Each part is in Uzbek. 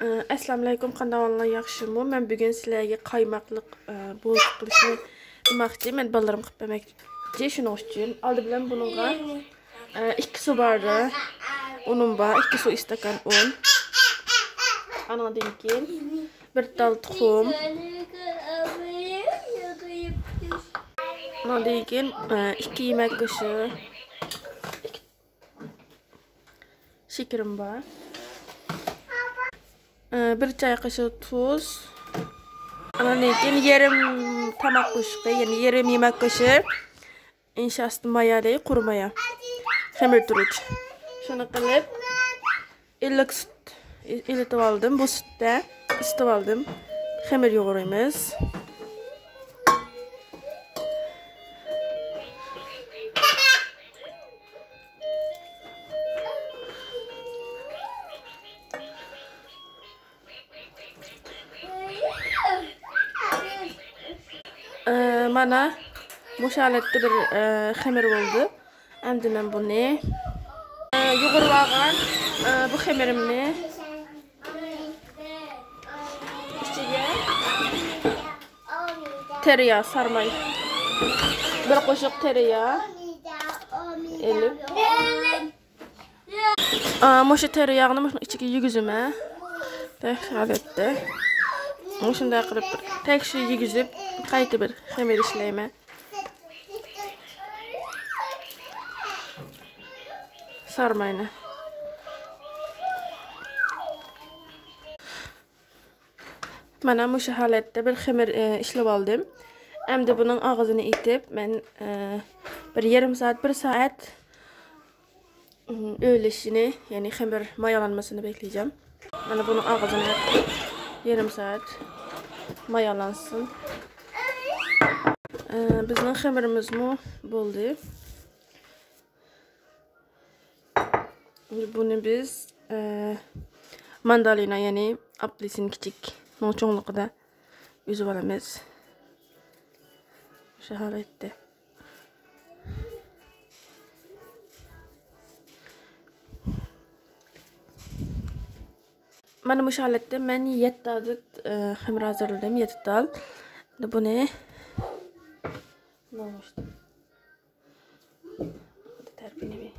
Assalamu alaykum, qanday yaxshimi? Men bugun sizlarga qaymoqliq bo'liq qilishni demoqchiman. Men balalarım qilib bermoqchi. Shuning uchun oldi bilan bunga 2 su bardağı unum var, 2 su istakan un. Anadan keyin 1 tal tuxum. Anadan keyin 2 yemek kaşığı şekerim var. 1 çay kaşığı tuz. Anadan keyin yarım tamak kaşığı, yani yarım yemek kaşığı inşaatı mayalı kurumaya. Xemir turuç. Şunu qilib illik süt iletib oldim. Bu sütdə isitib oldim. Xemir yoğuramiz. Mana bu şalatda bir xemir oldu. Endi men bunu yoğurib olgan bu xemirimni içiga tereyağı sarmay. Bir qo'shiq tereyağı elib. Mo'sha tereyağını mo'sha ichiga yugizima. Holatda. Shunday qilib tekshi yugizib, qayta bir xemir ishlayman. Sarmayını. Mana bu holatda bir xemir ishlab oldim. Endi bunun ağzını itib, men bir yarım saat, 1 saat öyleshini, yani xemir mayalanmasını bekleyeceğim. Mana bunun ağzını yarım saat mayalansın. Bizning xemirimiz mu bo'ldi. Bunu biz mandalina, yani apelsin kichik cho'ngliqida uzib olamiz. Shu holatda. Mana bu holatda men 7 adet xemir hazırladım, 7 tal. Bunu terbiye.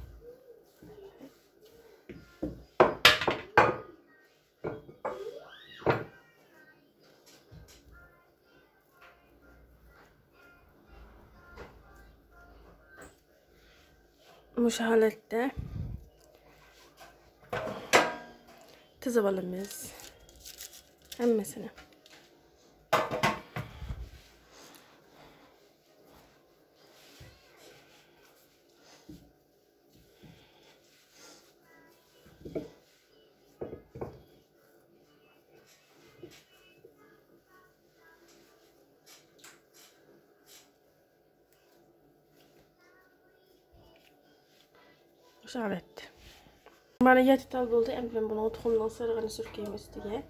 Bu holatda tizib olamiz hammasini. Şaret. Mana 7 tal bo'ldi. Endi men buni tuxumdan sarig'ini surkayman ustiga.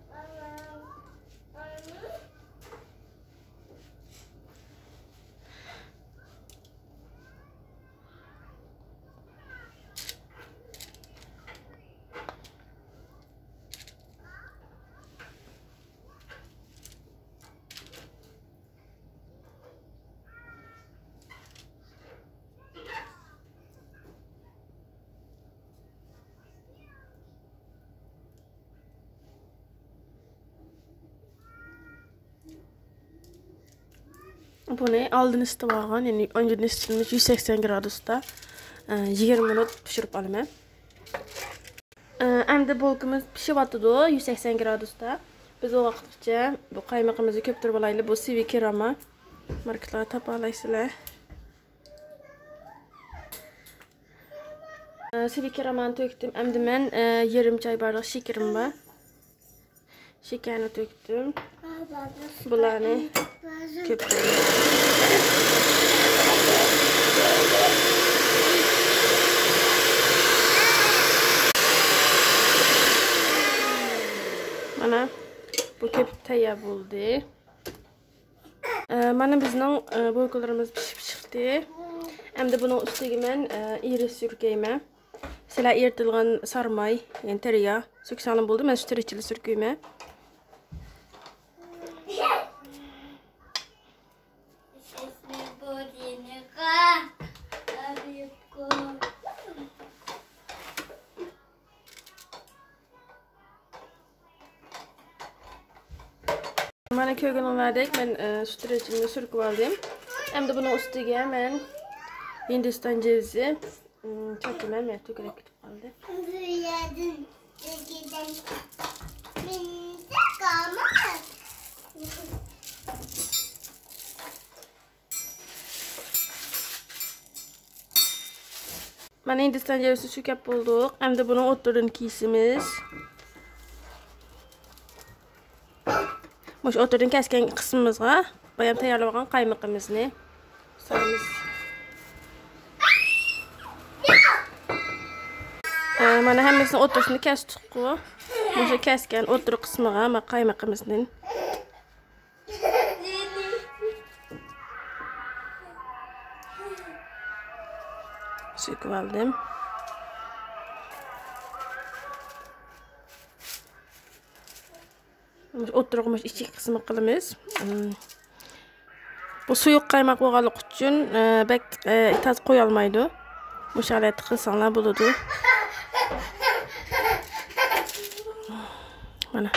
Bunu aldın isitib olgan, yani önceden isitilmiş 180 gradusda 20 minut pişirip olaman. Endi bolkimiz pishib o'tdi 180 gradusda. Biz o vaqtgacha bu qaymoqimizni ko'ptirib olaylik. Bu sivi kerama markalarni topa olasizlar. Sivi keramani to'kdim. Endi men yarım çay bardak şekerim var. Şekerini töktüm. Bularni köpürtdim. Mana bu köpüp tayyor bo'ldi. Mana bizning bulgurlarimiz pishib chiqdi. Endi buni ustiga men iris surkayman. Sizlar eritilgan sarmay, yani tereyağı söksanım buldu. Ben şu tereçili sürküyme. Mana kögünlerdek ben şu tereçilini sürküp aldım. Hem de bunun üstüge ben Hindistan cevizi çökülen ve tükürek kütüp aldım. Mana Hindistan cevizi sürküp bulduk. Hem de bunun oturun kiysimiz. Muş oturun kesken kısmımızga bayan tayarlagan kaymakımızını salımız. Mana hemmisini oturusunu kestik ku. Muşu kesken otur kısmıga ama kaymakımızın. Söküp aldım. Oturmuş iki kısmı kılımız. Bu suyuk kaymak boğalık üçün bek taz koyalmaydı. Bu şalet kılsanlar buludu. Mana.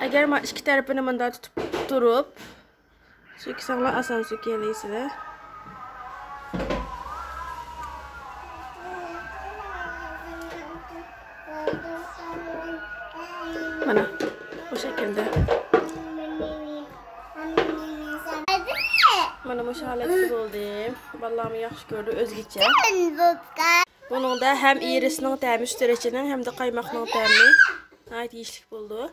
Eğer iki tarafını manda tutup durup söksanlar asan sökeyleysizler. Mana bu şekilde. Mana bu şaletli oldu. Vallahi yaxşı gördü özgüçe. Bunun da hem irisinin təmi, üstüreçinin hem de kaymakның təmi. Ait yeşlik buldu.